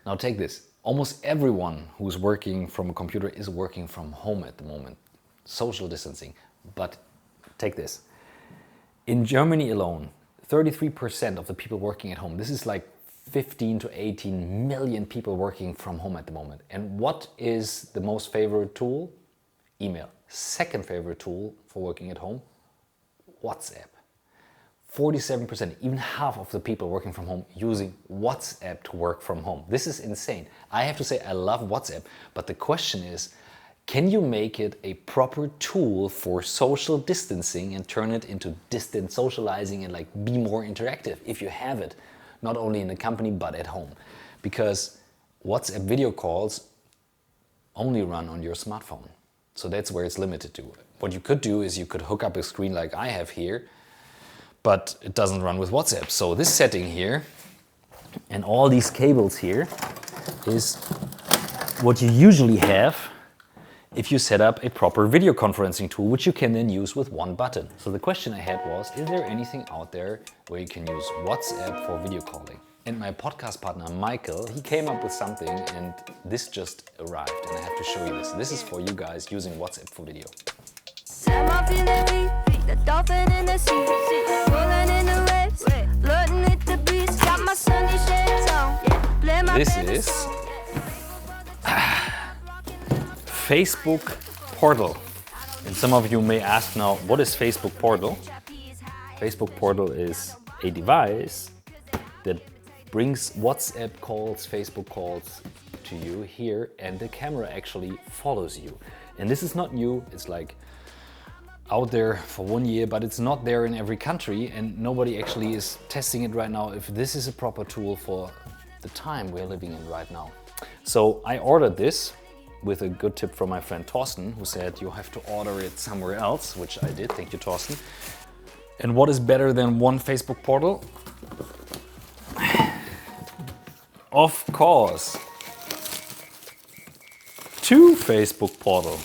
Now take this. Almost everyone who's working from a computer is working from home at the moment. Social distancing. But take this. In Germany alone, 33% of the people working at home, this is like 15 to 18 million people working from home at the moment. And what is the most favorite tool? Email. Second favorite tool for working at home? WhatsApp. 47%, even half of the people working from home using WhatsApp to work from home. This is insane. I have to say I love WhatsApp, but the question is, can you make it a proper tool for social distancing and turn it into distant socializing and like be more interactive if you have it, not only in the company but at home? Because WhatsApp video calls only run on your smartphone. So that's where it's limited to. What you could do is you could hook up a screen like I have here, but it doesn't run with WhatsApp. So this setting here and all these cables here is what you usually have if you set up a proper video conferencing tool, which you can then use with one button. So the question I had was, is there anything out there where you can use WhatsApp for video calling? And my podcast partner, Michael, he came up with something, and this just arrived, and I have to show you this. This is for you guys using WhatsApp for video. The dolphin in the sea, rolling in the waves, flirting with the breeze, got my sunny shades on, play my This is Facebook Portal. And some of you may ask now, what is Facebook Portal? Facebook Portal is a device that brings WhatsApp calls, Facebook calls to you here, and the camera actually follows you. And this is not new, it's like out there for 1 year, but it's not there in every country, and nobody actually is testing it right now if this is a proper tool for the time we're living in right now. So I ordered this with a good tip from my friend Thorsten, who said you have to order it somewhere else, which I did. Thank you, Thorsten. And what is better than one Facebook portal? Of course, 2 Facebook portal.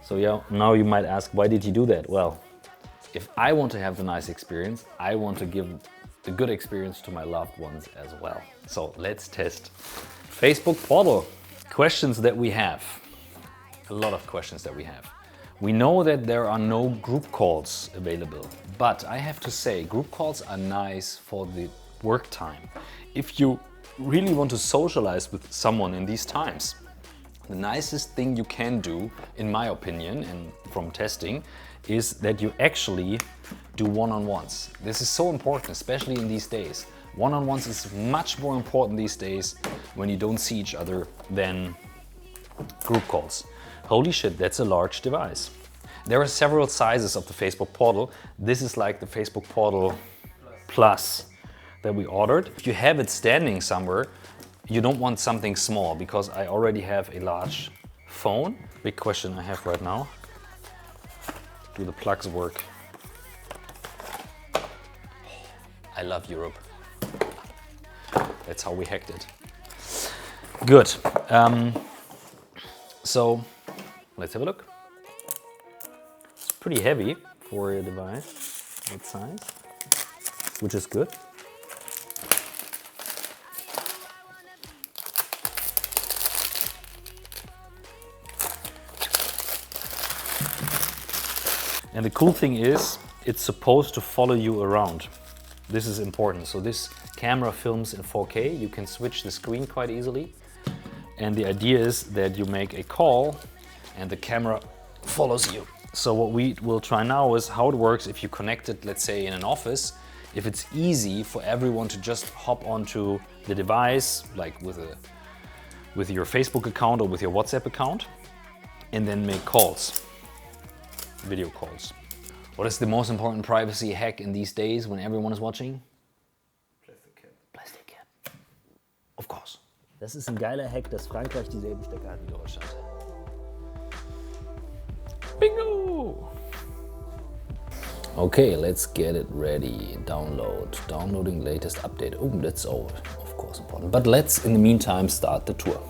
So yeah, now you might ask, why did you do that? Well, if I want to have the nice experience, I want to give the good experience to my loved ones as well. So let's test Facebook Portal. Questions that we have. A lot of questions that we have. We know that there are no group calls available, but I have to say group calls are nice for the work time. If you really want to socialize with someone in these times, the nicest thing you can do, in my opinion, and from testing, is that you actually do one-on-ones. This is so important, especially in these days. One-on-ones is much more important these days when you don't see each other than group calls. Holy shit, that's a large device. There are several sizes of the Facebook Portal. This is like the Facebook Portal Plus that we ordered. If you have it standing somewhere, you don't want something small, because I already have a large phone. Big question I have right now. Do the plugs work? I love Europe. That's how we hacked it. Good. So let's have a look. It's pretty heavy for a device that size, which is good. And the cool thing is, it's supposed to follow you around. This is important. So this camera films in 4K. You can switch the screen quite easily. And the idea is that you make a call and the camera follows you. So what we will try now is how it works if you connect it, let's say in an office, if it's easy for everyone to just hop onto the device, like with your Facebook account or with your WhatsApp account, and then make calls. Video calls. What is the most important privacy hack in these days when everyone is watching? Plastic Cap. Plastic Cap. Of course. Das ist ein geiler Hack, dass Frankreich dieselben Stecker hat wie Deutschland. Bingo! Okay, let's get it ready. Downloading latest update. Oh, that's all, of course, important. But let's, in the meantime, start the tour,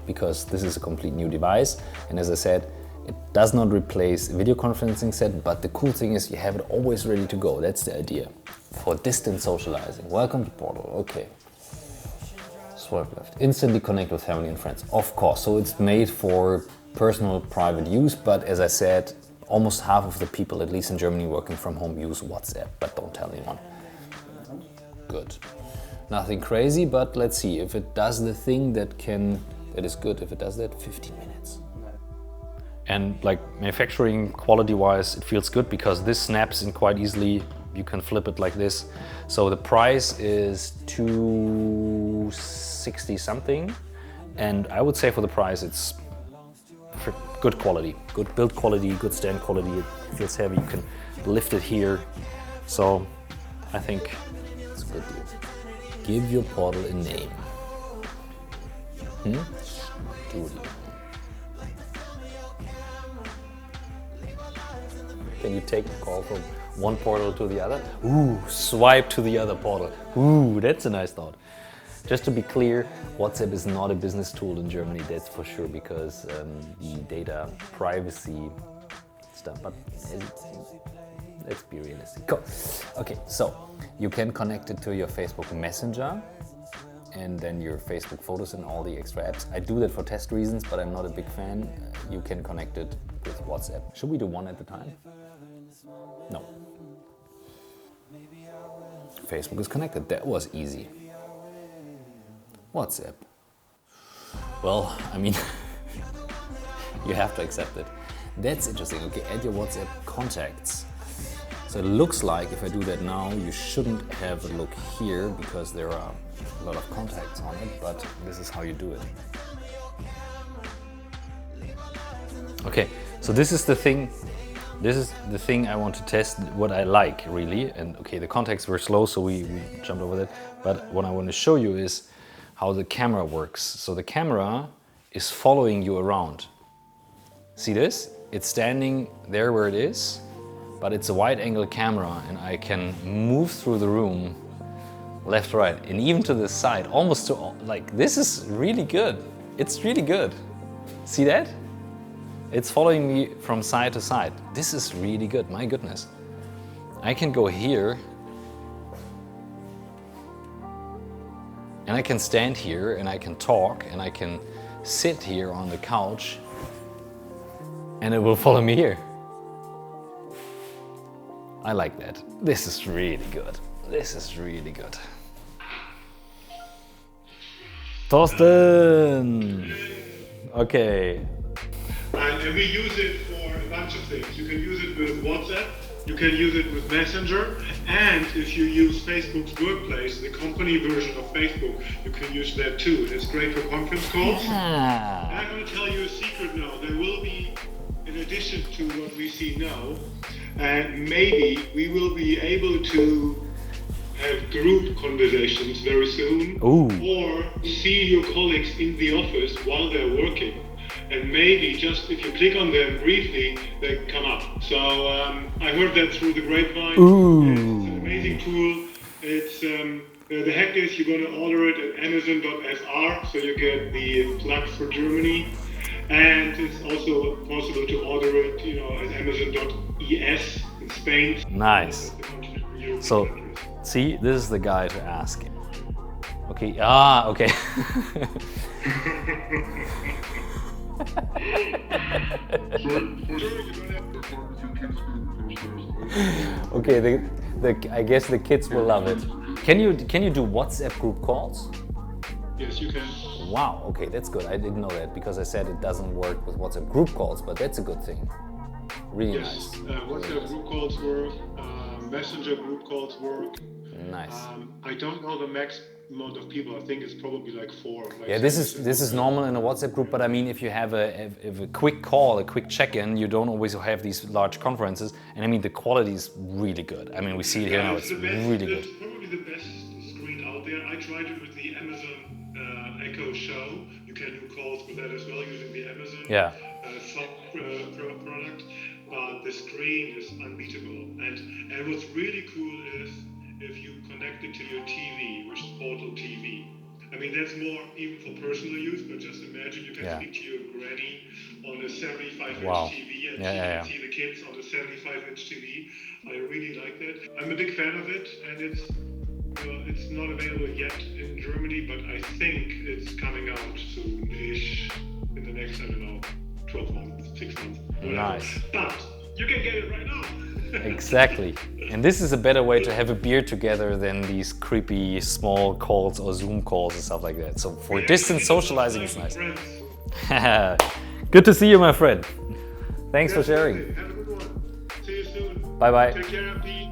because this is a complete new device. And as I said, It does not replace a video conferencing set, but the cool thing is you have it always ready to go. That's the idea. For distant socializing. Welcome to Portal. Okay. Swipe left. Instantly connect with family and friends. Of course. So it's made for personal, private use, but as I said, almost half of the people, at least in Germany, working from home use WhatsApp, but don't tell anyone. Good. Nothing crazy, but let's see if it does the thing that is good. If it does that, 15 minutes. And like manufacturing quality wise, it feels good because this snaps in quite easily. You can flip it like this. So the price is 260 something. And I would say for the price, it's good quality, good build quality, good stand quality. It feels heavy, you can lift it here. So I think it's a good deal. Give your portal a name. Studio. Can you take the call from one portal to the other? Ooh, swipe to the other portal. Ooh, that's a nice thought. Just to be clear, WhatsApp is not a business tool in Germany, that's for sure, because the data privacy stuff, but let's be realistic. Cool. Okay, so you can connect it to your Facebook Messenger and then your Facebook photos and all the extra apps. I do that for test reasons, but I'm not a big fan. You can connect it with WhatsApp. Should we do one at a time? No. Facebook is connected. That was easy. WhatsApp. Well, I mean, you have to accept it. That's interesting. Okay, add your WhatsApp contacts. So it looks like if I do that now, you shouldn't have a look here because there are a lot of contacts on it, but this is how you do it. Okay, so this is the thing. This is the thing I want to test, what I like really. And okay, the contacts were slow, so we jumped over that. But what I want to show you is how the camera works. So the camera is following you around. See this? It's standing there where it is, but it's a wide angle camera and I can move through the room left, right, and even to the side, almost to, like, this is really good. It's really good. See that? It's following me from side to side. This is really good, my goodness. I can go here and I can stand here and I can talk and I can sit here on the couch and it will follow me here. I like that. This is really good. This is really good. Thorsten! Okay. And we use it for a bunch of things. You can use it with WhatsApp, you can use it with Messenger, and if you use Facebook's Workplace, the company version of Facebook, you can use that too. It's great for conference calls. Ah. And I'm going to tell you a secret now. There will be, in addition to what we see now, maybe we will be able to have group conversations very soon. Ooh. Or see your colleagues in the office while they're working. And maybe just if you click on them briefly, they come up. So I heard that through the grapevine. Ooh. It's an amazing tool. It's the hack is you're going to order it at Amazon.fr, so you get the plug for Germany. And it's also possible to order it, at Amazon.es in Spain. Nice. So, see, this is the guy to ask. Okay. Okay. Okay, I guess the kids will love it. Can you do WhatsApp group calls? Yes, you can. Wow, okay, that's good. I didn't know that because I said it doesn't work with WhatsApp group calls, but that's a good thing. Really Yes, nice. WhatsApp group calls work, Messenger group calls work. Nice. I don't know the max amount of people. I think it's probably like 4. Yeah, this is normal in a WhatsApp group, but I mean, if you have a quick call, a quick check-in, you don't always have these large conferences, and I mean, the quality is really good. I mean, we see it here now, it's really good. It's probably the best screen out there. I tried it with the Amazon Echo Show. You can do calls with that as well using the Amazon product, but the screen is unbeatable. And what's really cool is if you connect it to your TV, which is Portal TV, I mean, that's more even for personal use, but just imagine you can Yeah. speak to your granny on a 75-inch Wow. TV and Yeah, she yeah, can yeah. see the kids on the 75-inch TV. I really like that. I'm a big fan of it, and it's not available yet in Germany, but I think it's coming out soon-ish in the next, I don't know, 12 months, 6 months, whatever. Nice. But you can get it right now. Exactly. And this is a better way to have a beer together than these creepy small calls or Zoom calls and stuff like that. So for distance socializing, it's nice. Good to see you, my friend. Thanks for sharing. Have a good one. See you soon. Bye bye. Take care, Pete.